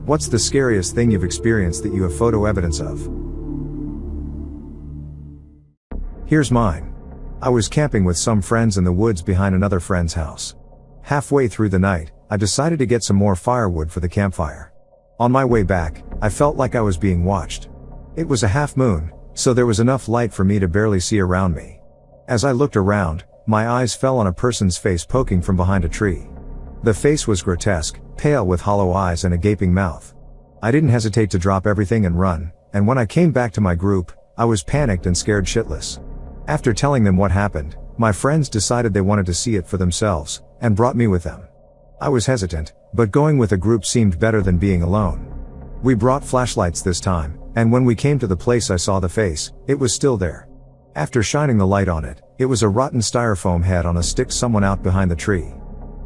What's the scariest thing you've experienced that you have photo evidence of? Here's mine. I was camping with some friends in the woods behind another friend's house. Halfway through the night, I decided to get some more firewood for the campfire. On my way back, I felt like I was being watched. It was a half moon, so there was enough light for me to barely see around me. As I looked around, my eyes fell on a person's face poking from behind a tree. The face was grotesque, pale with hollow eyes and a gaping mouth. I didn't hesitate to drop everything and run, and when I came back to my group, I was panicked and scared shitless. After telling them what happened, my friends decided they wanted to see it for themselves, and brought me with them. I was hesitant, but going with a group seemed better than being alone. We brought flashlights this time, and when we came to the place I saw the face, it was still there. After shining the light on it, it was a rotten styrofoam head on a stick someone out behind the tree.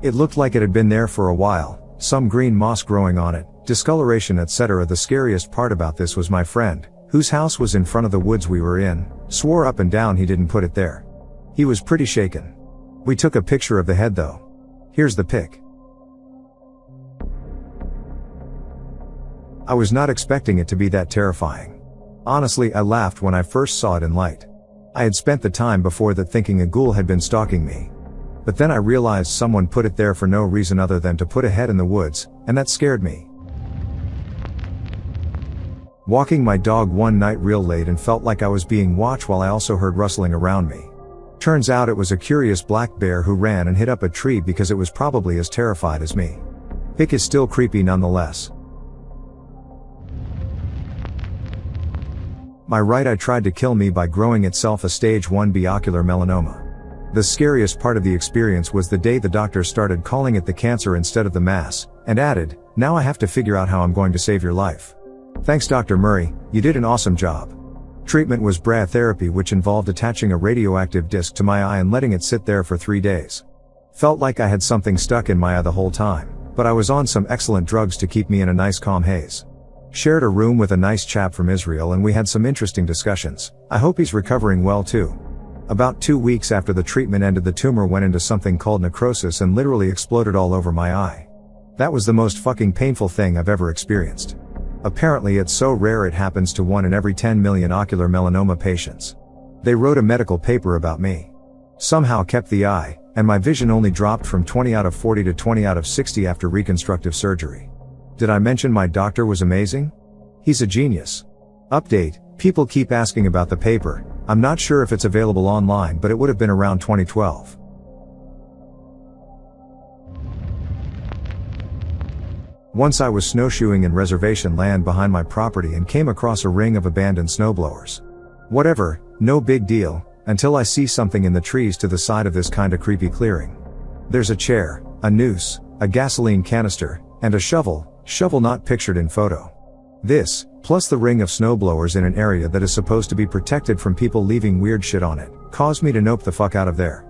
It looked like it had been there for a while, some green moss growing on it, discoloration etc. The scariest part about this was my friend, whose house was in front of the woods we were in, swore up and down he didn't put it there. He was pretty shaken. We took a picture of the head though. Here's the pic. I was not expecting it to be that terrifying. Honestly, I laughed when I first saw it in light. I had spent the time before that thinking a ghoul had been stalking me. But then I realized someone put it there for no reason other than to put a head in the woods, and that scared me. Walking my dog one night real late and felt like I was being watched while I also heard rustling around me. Turns out it was a curious black bear who ran and hit up a tree because it was probably as terrified as me. Pic is still creepy nonetheless. My right eye tried to kill me by growing itself a stage 1B ocular melanoma. The scariest part of the experience was the day the doctor started calling it the cancer instead of the mass, and added, "Now I have to figure out how I'm going to save your life. Thanks Dr. Murray, you did an awesome job." Treatment was brachytherapy, which involved attaching a radioactive disc to my eye and letting it sit there for 3 days. Felt like I had something stuck in my eye the whole time, but I was on some excellent drugs to keep me in a nice calm haze. Shared a room with a nice chap from Israel and we had some interesting discussions. I hope he's recovering well too. About 2 weeks after the treatment ended, the tumor went into something called necrosis and literally exploded all over my eye. That was the most fucking painful thing I've ever experienced. Apparently it's so rare it happens to 1 in every 10 million ocular melanoma patients. They wrote a medical paper about me. Somehow kept the eye, and my vision only dropped from 20 out of 40 to 20 out of 60 after reconstructive surgery. Did I mention my doctor was amazing? He's a genius. Update, people keep asking about the paper. I'm not sure if it's available online, but it would have been around 2012. Once I was snowshoeing in reservation land behind my property and came across a ring of abandoned snowblowers. Whatever, no big deal, until I see something in the trees to the side of this kinda creepy clearing. There's a chair, a noose, a gasoline canister, and a shovel not pictured in photo. This, plus the ring of snowblowers in an area that is supposed to be protected from people leaving weird shit on it, caused me to nope the fuck out of there.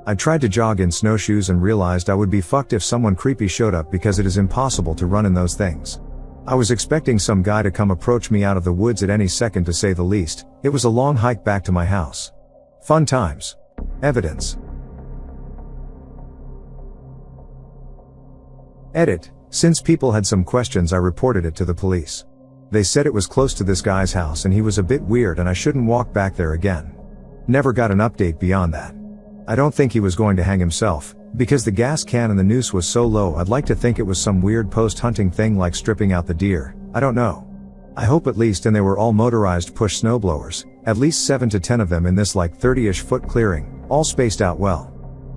I tried to jog in snowshoes and realized I would be fucked if someone creepy showed up because it is impossible to run in those things. I was expecting some guy to come approach me out of the woods at any second, to say the least. It was a long hike back to my house. Fun times. Evidence. Edit. Since people had some questions, I reported it to the police. They said it was close to this guy's house and he was a bit weird and I shouldn't walk back there again. Never got an update beyond that. I don't think he was going to hang himself, because the gas can and the noose was so low. I'd like to think it was some weird post-hunting thing like stripping out the deer. I don't know. I hope at least. And they were all motorized push snowblowers, at least 7 to 10 of them in this like 30-ish foot clearing, all spaced out well.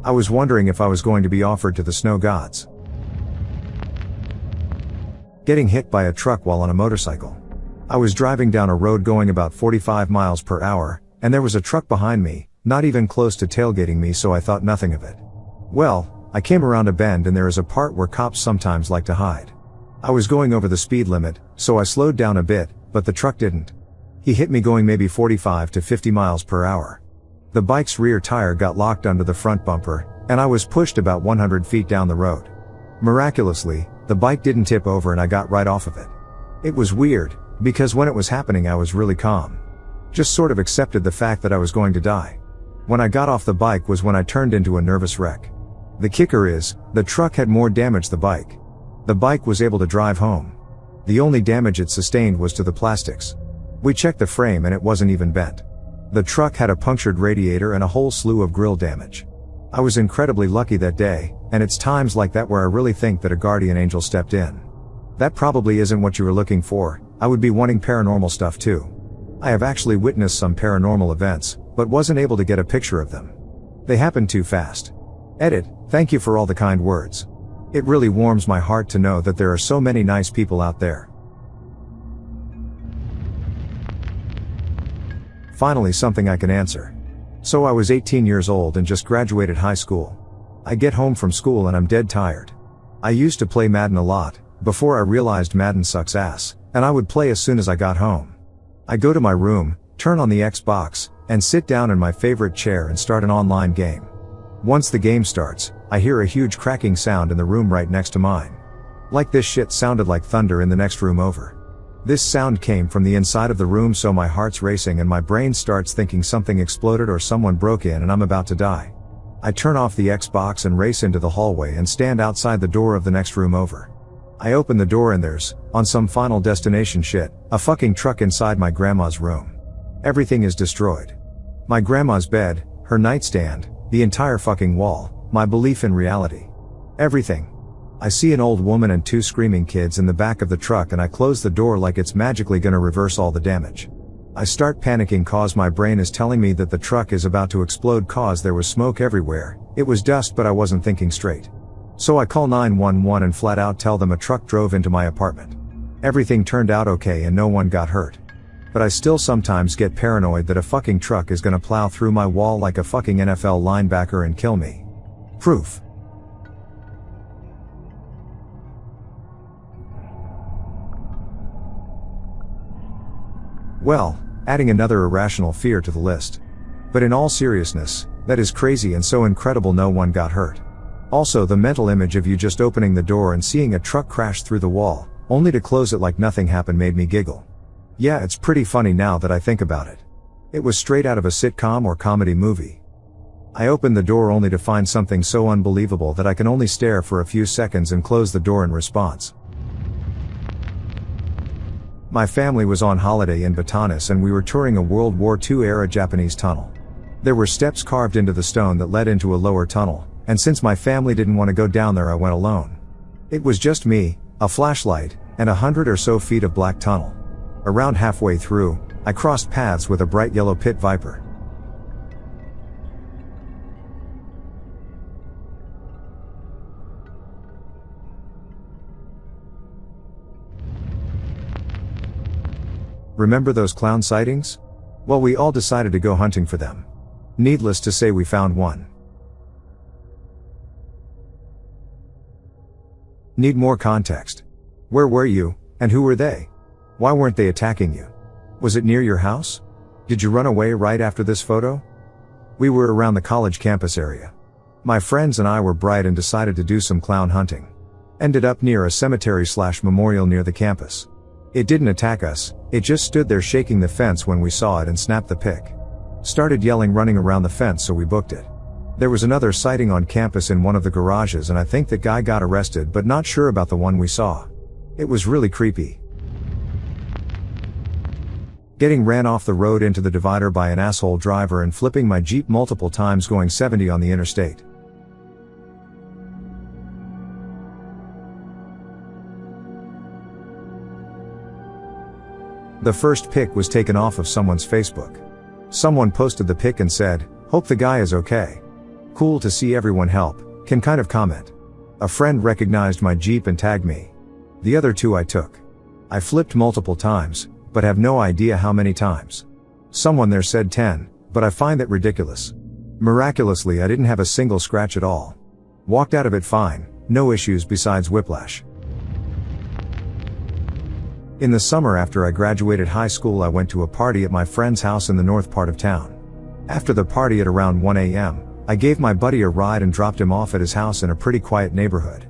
I was wondering if I was going to be offered to the snow gods. Getting hit by a truck while on a motorcycle. I was driving down a road going about 45 miles per hour, and there was a truck behind me, not even close to tailgating me, so I thought nothing of it. Well, I came around a bend and there is a part where cops sometimes like to hide. I was going over the speed limit, so I slowed down a bit, but the truck didn't. He hit me going maybe 45 to 50 miles per hour. The bike's rear tire got locked under the front bumper, and I was pushed about 100 feet down the road. Miraculously, the bike didn't tip over and I got right off of it. It was weird, because when it was happening I was really calm. Just sort of accepted the fact that I was going to die. When I got off the bike was when I turned into a nervous wreck. The kicker is, the truck had more damage than the bike. The bike was able to drive home. The only damage it sustained was to the plastics. We checked the frame and it wasn't even bent. The truck had a punctured radiator and a whole slew of grille damage. I was incredibly lucky that day, and it's times like that where I really think that a guardian angel stepped in. That probably isn't what you were looking for. I would be wanting paranormal stuff too. I have actually witnessed some paranormal events, but wasn't able to get a picture of them. They happened too fast. Edit, thank you for all the kind words. It really warms my heart to know that there are so many nice people out there. Finally something I can answer. So I was 18 years old and just graduated high school. I get home from school and I'm dead tired. I used to play Madden a lot, before I realized Madden sucks ass, and I would play as soon as I got home. I go to my room, turn on the Xbox, and sit down in my favorite chair and start an online game. Once the game starts, I hear a huge cracking sound in the room right next to mine. Like this shit sounded like thunder in the next room over. This sound came from the inside of the room, so my heart's racing and my brain starts thinking something exploded or someone broke in and I'm about to die. I turn off the Xbox and race into the hallway and stand outside the door of the next room over. I open the door and there's, on some Final Destination shit, a fucking truck inside my grandma's room. Everything is destroyed. My grandma's bed, her nightstand, the entire fucking wall, my belief in reality. Everything. I see an old woman and two screaming kids in the back of the truck and I close the door like it's magically gonna reverse all the damage. I start panicking cause my brain is telling me that the truck is about to explode cause there was smoke everywhere. It was dust but I wasn't thinking straight. So I call 911 and flat out tell them a truck drove into my apartment. Everything turned out okay and no one got hurt. But I still sometimes get paranoid that a fucking truck is gonna plow through my wall like a fucking NFL linebacker and kill me. Proof. Well, adding another irrational fear to the list. But in all seriousness, that is crazy and so incredible no one got hurt. Also the mental image of you just opening the door and seeing a truck crash through the wall, only to close it like nothing happened made me giggle. Yeah, it's pretty funny now that I think about it. It was straight out of a sitcom or comedy movie. I opened the door only to find something so unbelievable that I can only stare for a few seconds and close the door in response. My family was on holiday in Batanes and we were touring a World War II-era Japanese tunnel. There were steps carved into the stone that led into a lower tunnel, and since my family didn't want to go down there I went alone. It was just me, a flashlight, and 100 or so feet of black tunnel. Around halfway through, I crossed paths with a bright yellow pit viper. Remember those clown sightings? Well, we all decided to go hunting for them. Needless to say, we found one. Need more context. Where were you, and who were they? Why weren't they attacking you? Was it near your house? Did you run away right after this photo? We were around the college campus area. My friends and I were bright and decided to do some clown hunting. Ended up near a cemetery/memorial near the campus. It didn't attack us, it just stood there shaking the fence when we saw it and snapped the pic. Started yelling running around the fence, so we booked it. There was another sighting on campus in one of the garages and I think that guy got arrested, but not sure about the one we saw. It was really creepy. Getting ran off the road into the divider by an asshole driver and flipping my Jeep multiple times going 70 on the interstate. The first pic was taken off of someone's Facebook. Someone posted the pic and said, "Hope the guy is okay. Cool to see everyone help, can kind of comment." A friend recognized my Jeep and tagged me. The other two I took. I flipped multiple times, but have no idea how many times. Someone there said 10, but I find that ridiculous. Miraculously, I didn't have a single scratch at all. Walked out of it fine, no issues besides whiplash. In the summer after I graduated high school, I went to a party at my friend's house in the north part of town. After the party at around 1 a.m., I gave my buddy a ride and dropped him off at his house in a pretty quiet neighborhood.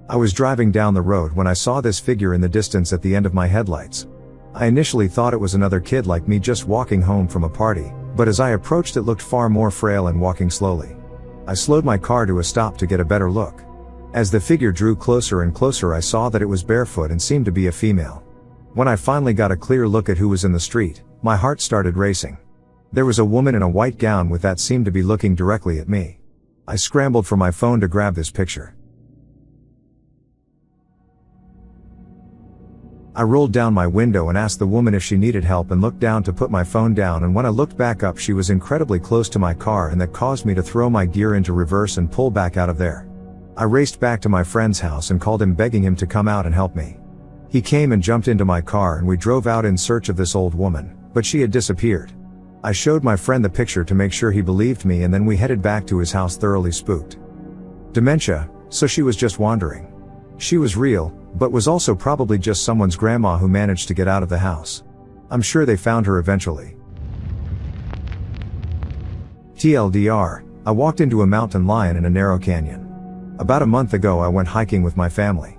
I was driving down the road when I saw this figure in the distance at the end of my headlights. I initially thought it was another kid like me just walking home from a party, but as I approached it looked far more frail and walking slowly. I slowed my car to a stop to get a better look. As the figure drew closer and closer, I saw that it was barefoot and seemed to be a female. When I finally got a clear look at who was in the street, my heart started racing. There was a woman in a white gown with that seemed to be looking directly at me. I scrambled for my phone to grab this picture. I rolled down my window and asked the woman if she needed help and looked down to put my phone down, and when I looked back up she was incredibly close to my car, and that caused me to throw my gear into reverse and pull back out of there. I raced back to my friend's house and called him, begging him to come out and help me. He came and jumped into my car and we drove out in search of this old woman, but she had disappeared. I showed my friend the picture to make sure he believed me, and then we headed back to his house thoroughly spooked. Dementia, so she was just wandering. She was real, but was also probably just someone's grandma who managed to get out of the house. I'm sure they found her eventually. TLDR, I walked into a mountain lion in a narrow canyon. About a month ago I went hiking with my family.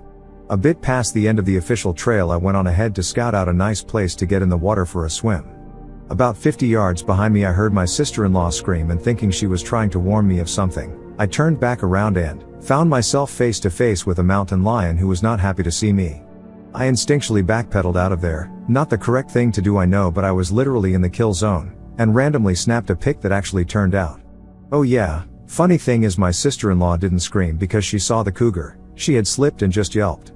A bit past the end of the official trail I went on ahead to scout out a nice place to get in the water for a swim. About 50 yards behind me I heard my sister-in-law scream, and thinking she was trying to warn me of something, I turned back around and found myself face to face with a mountain lion who was not happy to see me. I instinctually backpedaled out of there, not the correct thing to do I know, but I was literally in the kill zone, and randomly snapped a pic that actually turned out. Oh yeah, funny thing is my sister-in-law didn't scream because she saw the cougar, she had slipped and just yelped.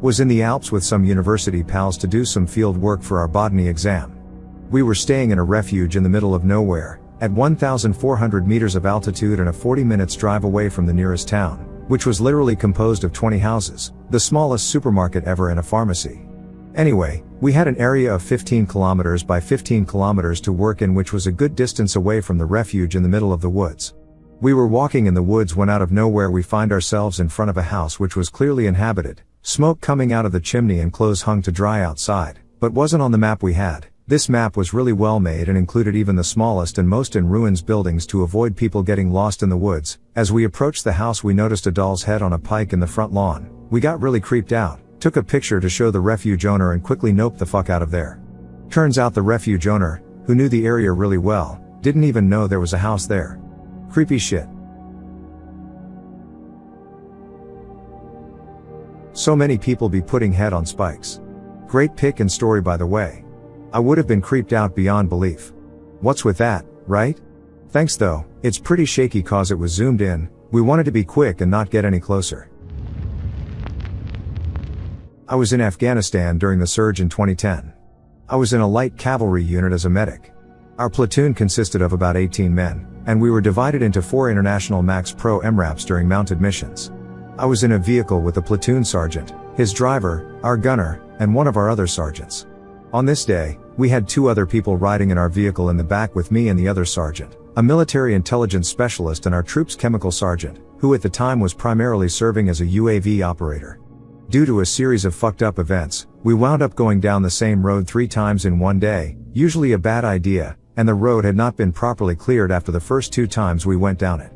Was in the Alps with some university pals to do some field work for our botany exam. We were staying in a refuge in the middle of nowhere, at 1,400 meters of altitude and a 40 minutes drive away from the nearest town, which was literally composed of 20 houses, the smallest supermarket ever and a pharmacy. Anyway, we had an area of 15 kilometers by 15 kilometers to work in, which was a good distance away from the refuge in the middle of the woods. We were walking in the woods when out of nowhere we find ourselves in front of a house which was clearly inhabited, smoke coming out of the chimney and clothes hung to dry outside, but wasn't on the map we had. This map was really well made and included even the smallest and most in ruins buildings to avoid people getting lost in the woods. As we approached the house we noticed a doll's head on a pike in the front lawn. We got really creeped out, took a picture to show the refuge owner and quickly noped the fuck out of there. Turns out the refuge owner, who knew the area really well, didn't even know there was a house there. Creepy shit. So many people be putting head on spikes. Great pic and story by the way. I would have been creeped out beyond belief. What's with that, right? Thanks though, it's pretty shaky cause it was zoomed in, we wanted to be quick and not get any closer. I was in Afghanistan during the surge in 2010. I was in a light cavalry unit as a medic. Our platoon consisted of about 18 men, and we were divided into 4 international Max Pro MRAPs during mounted missions. I was in a vehicle with a platoon sergeant, his driver, our gunner, and one of our other sergeants. On this day, we had 2 other people riding in our vehicle in the back with me and the other sergeant, a military intelligence specialist, and our troop's chemical sergeant, who at the time was primarily serving as a UAV operator. Due to a series of fucked up events, we wound up going down the same road 3 times in one day, usually a bad idea, and the road had not been properly cleared after the first 2 times we went down it.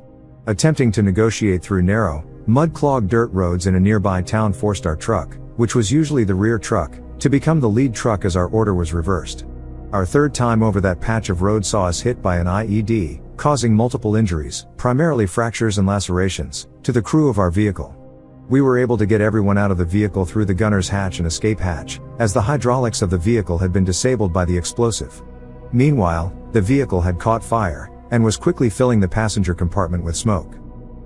Attempting to negotiate through narrow, mud-clogged dirt roads in a nearby town forced our truck, which was usually the rear truck, to become the lead truck as our order was reversed. Our 3rd time over that patch of road saw us hit by an IED, causing multiple injuries, primarily fractures and lacerations, to the crew of our vehicle. We were able to get everyone out of the vehicle through the gunner's hatch and escape hatch, as the hydraulics of the vehicle had been disabled by the explosive. Meanwhile, the vehicle had caught fire, and was quickly filling the passenger compartment with smoke.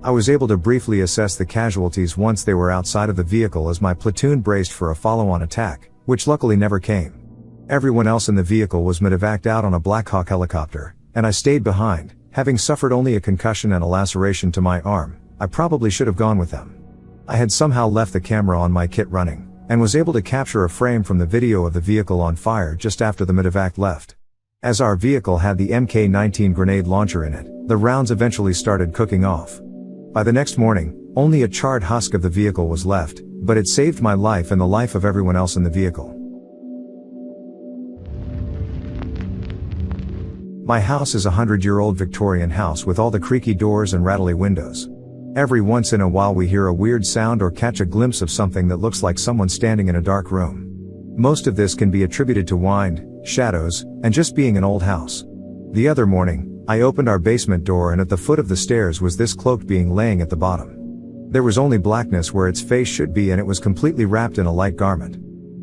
I was able to briefly assess the casualties once they were outside of the vehicle as my platoon braced for a follow-on attack, which luckily never came. Everyone else in the vehicle was medevaced out on a Black Hawk helicopter, and I stayed behind, having suffered only a concussion and a laceration to my arm. I probably should have gone with them. I had somehow left the camera on my kit running, and was able to capture a frame from the video of the vehicle on fire just after the medevac left. As our vehicle had the Mk-19 grenade launcher in it, the rounds eventually started cooking off. By the next morning, only a charred husk of the vehicle was left, but it saved my life and the life of everyone else in the vehicle. My house is a 100-year-old Victorian house with all the creaky doors and rattly windows. Every once in a while we hear a weird sound or catch a glimpse of something that looks like someone standing in a dark room. Most of this can be attributed to wind, shadows, and just being an old house. The other morning, I opened our basement door and at the foot of the stairs was this cloaked being laying at the bottom. There was only blackness where its face should be, and it was completely wrapped in a light garment.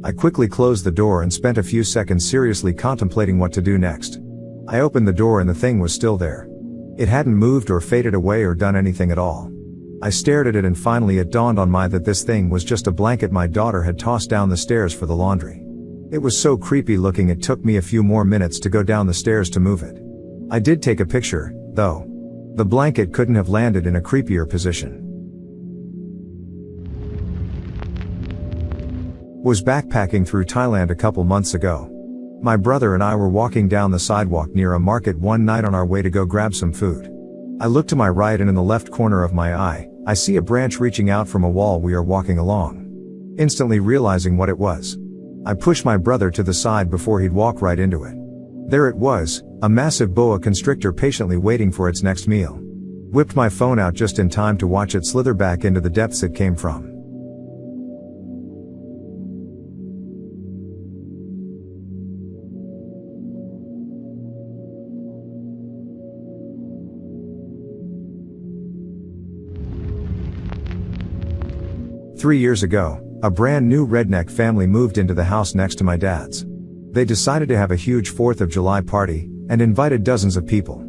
I quickly closed the door and spent a few seconds seriously contemplating what to do next. I opened the door and the thing was still there. It hadn't moved or faded away or done anything at all. I stared at it and finally it dawned on me that this thing was just a blanket my daughter had tossed down the stairs for the laundry. It was so creepy looking it took me a few more minutes to go down the stairs to move it. I did take a picture, though. The blanket couldn't have landed in a creepier position. Was backpacking through Thailand a couple months ago. My brother and I were walking down the sidewalk near a market one night on our way to go grab some food. I look to my right and in the left corner of my eye, I see a branch reaching out from a wall we are walking along. Instantly realizing what it was, I push my brother to the side before he'd walk right into it. There it was, a massive boa constrictor patiently waiting for its next meal. Whipped my phone out just in time to watch it slither back into the depths it came from. Three years ago, a brand new redneck family moved into the house next to my dad's. They decided to have a huge 4th of July party, and invited dozens of people.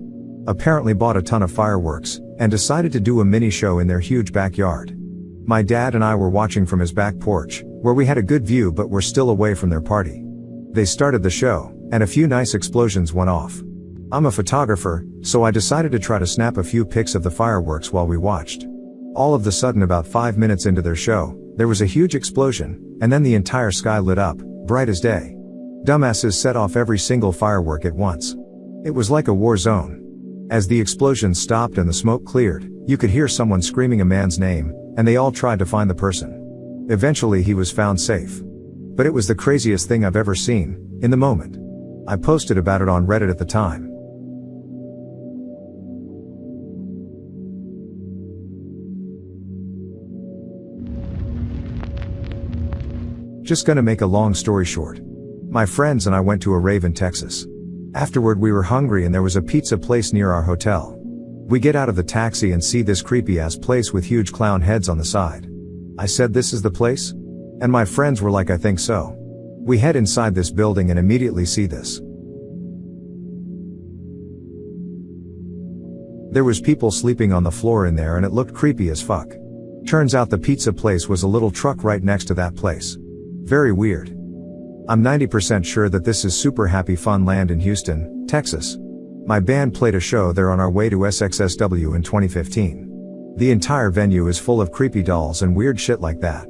Apparently bought a ton of fireworks, and decided to do a mini show in their huge backyard. My dad and I were watching from his back porch, where we had a good view but were still away from their party. They started the show, and a few nice explosions went off. I'm a photographer, so I decided to try to snap a few pics of the fireworks while we watched. All of the sudden about 5 minutes into their show, there was a huge explosion, and then the entire sky lit up, bright as day. Dumbasses set off every single firework at once. It was like a war zone. As the explosion stopped and the smoke cleared, you could hear someone screaming a man's name, and they all tried to find the person. Eventually he was found safe. But it was the craziest thing I've ever seen, in the moment. I posted about it on Reddit at the time. Just gonna make a long story short. My friends and I went to a rave in Texas. Afterward we were hungry and there was a pizza place near our hotel. We get out of the taxi and see this creepy ass place with huge clown heads on the side. I said, "This is the place?" And my friends were like, "I think so." We head inside this building and immediately see this. There was people sleeping on the floor in there and it looked creepy as fuck. Turns out the pizza place was a little truck right next to that place. Very weird. I'm 90% sure that this is Super Happy Fun Land in Houston, Texas. My band played a show there on our way to SXSW in 2015. The entire venue is full of creepy dolls and weird shit like that.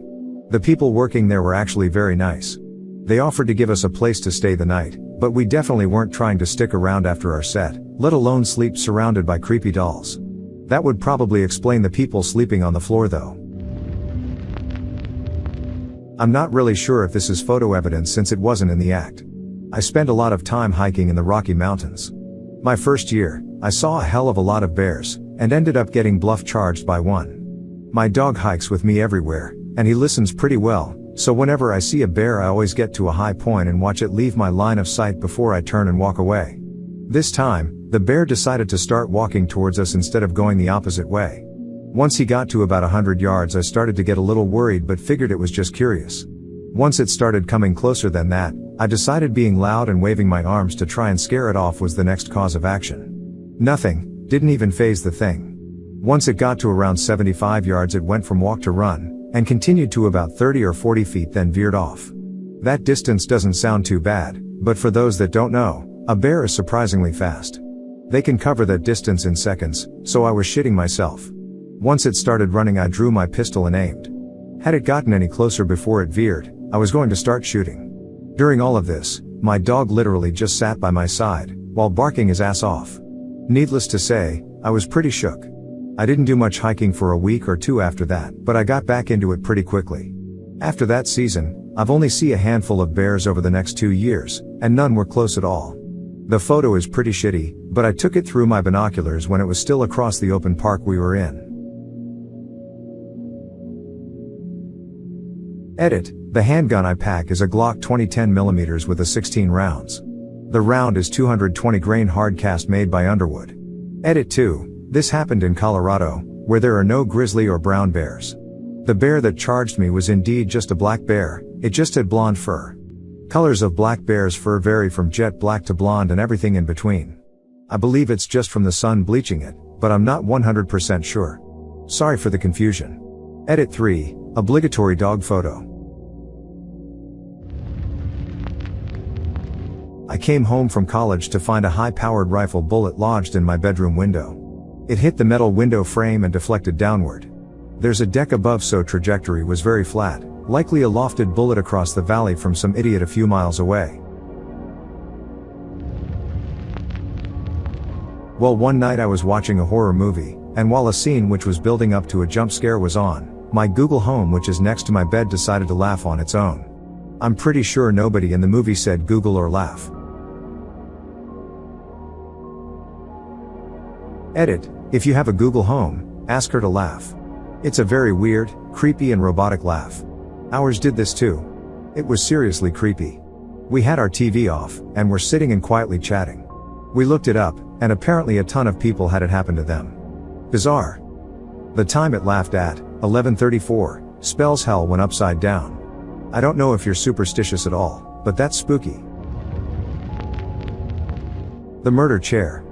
The people working there were actually very nice. They offered to give us a place to stay the night, but we definitely weren't trying to stick around after our set, let alone sleep surrounded by creepy dolls. That would probably explain the people sleeping on the floor though. I'm not really sure if this is photo evidence since it wasn't in the act. I spent a lot of time hiking in the Rocky Mountains. My first year, I saw a hell of a lot of bears, and ended up getting bluff charged by one. My dog hikes with me everywhere, and he listens pretty well, so whenever I see a bear I always get to a high point and watch it leave my line of sight before I turn and walk away. This time, the bear decided to start walking towards us instead of going the opposite way. Once he got to about 100 yards I started to get a little worried but figured it was just curious. Once it started coming closer than that, I decided being loud and waving my arms to try and scare it off was the next cause of action. Nothing, didn't even faze the thing. Once it got to around 75 yards it went from walk to run, and continued to about 30 or 40 feet then veered off. That distance doesn't sound too bad, but for those that don't know, a bear is surprisingly fast. They can cover that distance in seconds, so I was shitting myself. Once it started running I drew my pistol and aimed. Had it gotten any closer before it veered, I was going to start shooting. During all of this, my dog literally just sat by my side, while barking his ass off. Needless to say, I was pretty shook. I didn't do much hiking for a week or two after that, but I got back into it pretty quickly. After that season, I've only seen a handful of bears over the next 2 years, and none were close at all. The photo is pretty shitty, but I took it through my binoculars when it was still across the open park we were in. Edit, the handgun I pack is a Glock 20 10mm with a 16 rounds. The round is 220 grain hard cast made by Underwood. Edit 2, this happened in Colorado, where there are no grizzly or brown bears. The bear that charged me was indeed just a black bear, it just had blonde fur. Colors of black bear's fur vary from jet black to blonde and everything in between. I believe it's just from the sun bleaching it, but I'm not 100% sure. Sorry for the confusion. Edit 3, obligatory dog photo. I came home from college to find a high-powered rifle bullet lodged in my bedroom window. It hit the metal window frame and deflected downward. There's a deck above, so trajectory was very flat, likely a lofted bullet across the valley from some idiot a few miles away. Well, one night I was watching a horror movie, and while a scene which was building up to a jump scare was on, my Google Home, which is next to my bed, decided to laugh on its own. I'm pretty sure nobody in the movie said Google or laugh. Edit, if you have a Google Home, ask her to laugh. It's a very weird, creepy and robotic laugh. Ours did this too. It was seriously creepy. We had our TV off, and were sitting and quietly chatting. We looked it up, and apparently a ton of people had it happen to them. Bizarre. The time it laughed at, 11:34, spells hell went upside down. I don't know if you're superstitious at all, but that's spooky. The murder chair.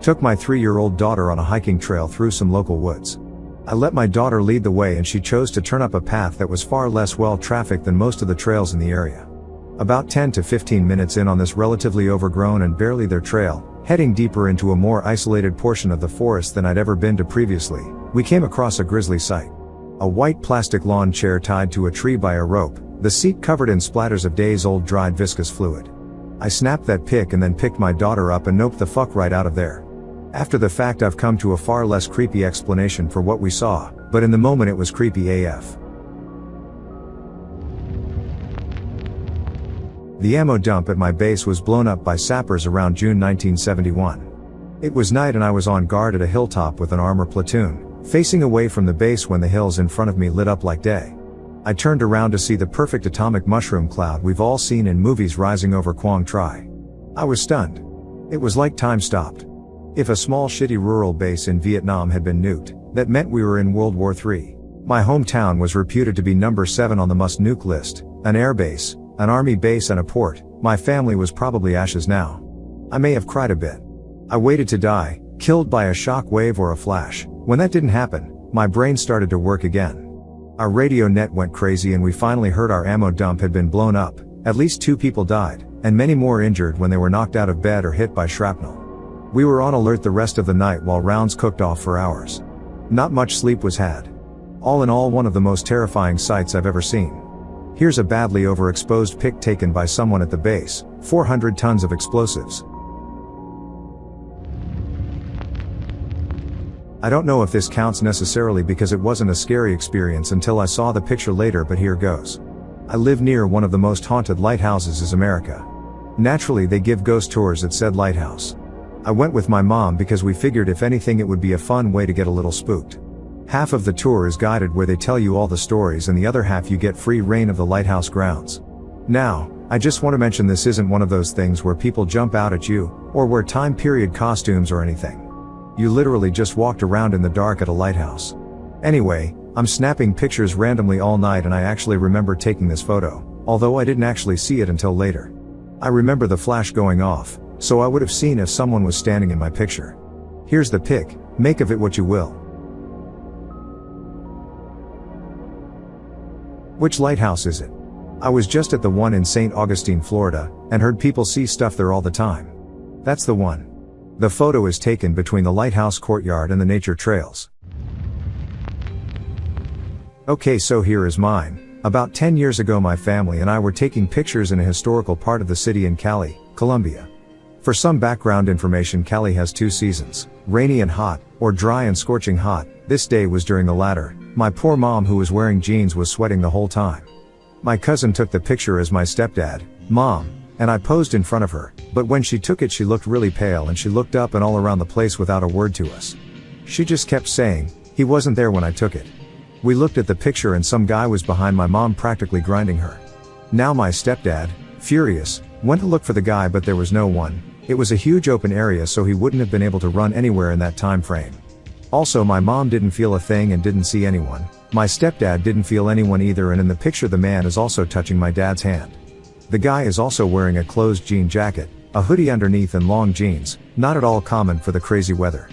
Took my 3-year-old daughter on a hiking trail through some local woods. I let my daughter lead the way, and she chose to turn up a path that was far less well trafficked than most of the trails in the area. About 10 to 15 minutes in on this relatively overgrown and barely their trail, heading deeper into a more isolated portion of the forest than I'd ever been to previously, we came across a grisly sight. A white plastic lawn chair tied to a tree by a rope, the seat covered in splatters of days-old dried viscous fluid. I snapped that pic and then picked my daughter up and noped the fuck right out of there. After the fact, I've come to a far less creepy explanation for what we saw, but in the moment it was creepy AF. The ammo dump at my base was blown up by sappers around June 1971. It was night and I was on guard at a hilltop with an armor platoon, facing away from the base when the hills in front of me lit up like day. I turned around to see the perfect atomic mushroom cloud we've all seen in movies rising over Quang Tri. I was stunned. It was like time stopped. If a small shitty rural base in Vietnam had been nuked, that meant we were in World War III. My hometown was reputed to be number 7 on the must-nuke list, an air base, an army base and a port. My family was probably ashes now. I may have cried a bit. I waited to die, killed by a shock wave or a flash. When that didn't happen, my brain started to work again. Our radio net went crazy and we finally heard our ammo dump had been blown up. At least 2 people died, and many more injured when they were knocked out of bed or hit by shrapnel. We were on alert the rest of the night while rounds cooked off for hours. Not much sleep was had. All in all, one of the most terrifying sights I've ever seen. Here's a badly overexposed pic taken by someone at the base, 400 tons of explosives. I don't know if this counts necessarily because it wasn't a scary experience until I saw the picture later, but here goes. I live near one of the most haunted lighthouses in America. Naturally, they give ghost tours at said lighthouse. I went with my mom because we figured if anything it would be a fun way to get a little spooked. Half of the tour is guided where they tell you all the stories and the other half you get free reign of the lighthouse grounds. Now, I just want to mention this isn't one of those things where people jump out at you, or wear time period costumes or anything. You literally just walked around in the dark at a lighthouse. Anyway, I'm snapping pictures randomly all night and I actually remember taking this photo, although I didn't actually see it until later. I remember the flash going off, so I would have seen if someone was standing in my picture. Here's the pic, make of it what you will. Which lighthouse is it? I was just at the one in St. Augustine, Florida, and heard people see stuff there all the time. That's the one. The photo is taken between the lighthouse courtyard and the nature trails. Okay, so here is mine. About 10 years ago my family and I were taking pictures in a historical part of the city in Cali, Colombia. For some background information, Cali has 2 seasons, rainy and hot, or dry and scorching hot. This day was during the latter. My poor mom, who was wearing jeans, was sweating the whole time. My cousin took the picture as my stepdad, mom, and I posed in front of her, but when she took it she looked really pale and she looked up and all around the place without a word to us. She just kept saying, "He wasn't there when I took it." We looked at the picture and some guy was behind my mom practically grinding her. Now my stepdad, furious, went to look for the guy but there was no one. It was a huge open area so he wouldn't have been able to run anywhere in that time frame. Also, my mom didn't feel a thing and didn't see anyone. My stepdad didn't feel anyone either, and in the picture the man is also touching my dad's hand. The guy is also wearing a closed jean jacket, a hoodie underneath and long jeans, not at all common for the crazy weather.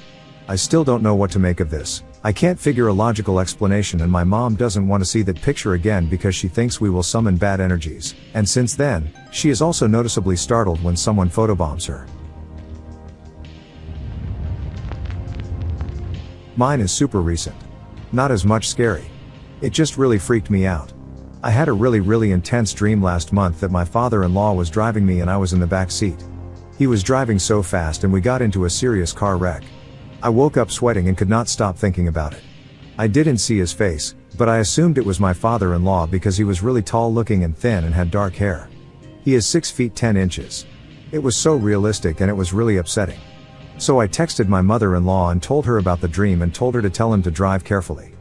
I still don't know what to make of this. I can't figure a logical explanation, and my mom doesn't want to see that picture again because she thinks we will summon bad energies, and since then, she is also noticeably startled when someone photobombs her. Mine is super recent. Not as much scary. It just really freaked me out. I had a really intense dream last month that my father-in-law was driving me and I was in the back seat. He was driving so fast and we got into a serious car wreck. I woke up sweating and could not stop thinking about it. I didn't see his face, but I assumed it was my father-in-law because he was really tall looking and thin and had dark hair. He is 6 feet 10 inches. It was so realistic and it was really upsetting. So I texted my mother-in-law and told her about the dream and told her to tell him to drive carefully.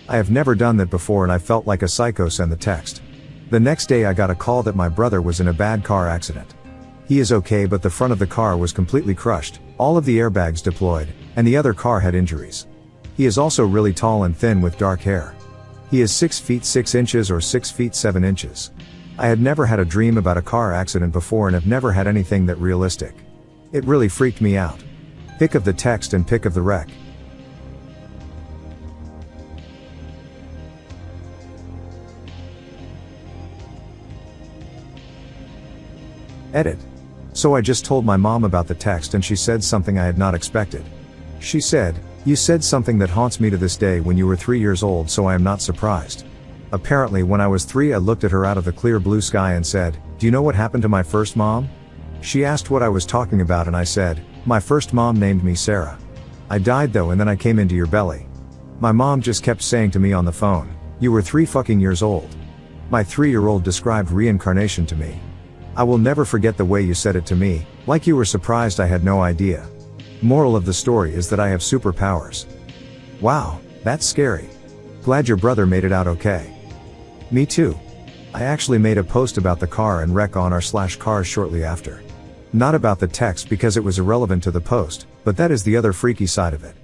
I have never done that before and I felt like a psycho send the text. The next day I got a call that my brother was in a bad car accident. He is okay, but the front of the car was completely crushed, all of the airbags deployed, and the other car had injuries. He is also really tall and thin with dark hair. He is 6 feet 6 inches or 6 feet 7 inches. I had never had a dream about a car accident before and have never had anything that realistic. It really freaked me out. Pic of the text and pic of the wreck. Edit. So I just told my mom about the text and she said something I had not expected. She said, "You said something that haunts me to this day when you were 3 years old, so I am not surprised." Apparently when I was 3 I looked at her out of the clear blue sky and said, "Do you know what happened to my first mom?" She asked what I was talking about and I said, "My first mom named me Sarah. I died though and then I came into your belly." My mom just kept saying to me on the phone, "You were 3 fucking years old." My 3-year-old described reincarnation to me. I will never forget the way you said it to me, like you were surprised I had no idea. Moral of the story is that I have superpowers. Wow, that's scary. Glad your brother made it out okay. Me too. I actually made a post about the car and wreck on r/cars shortly after. Not about the text because it was irrelevant to the post, but that is the other freaky side of it.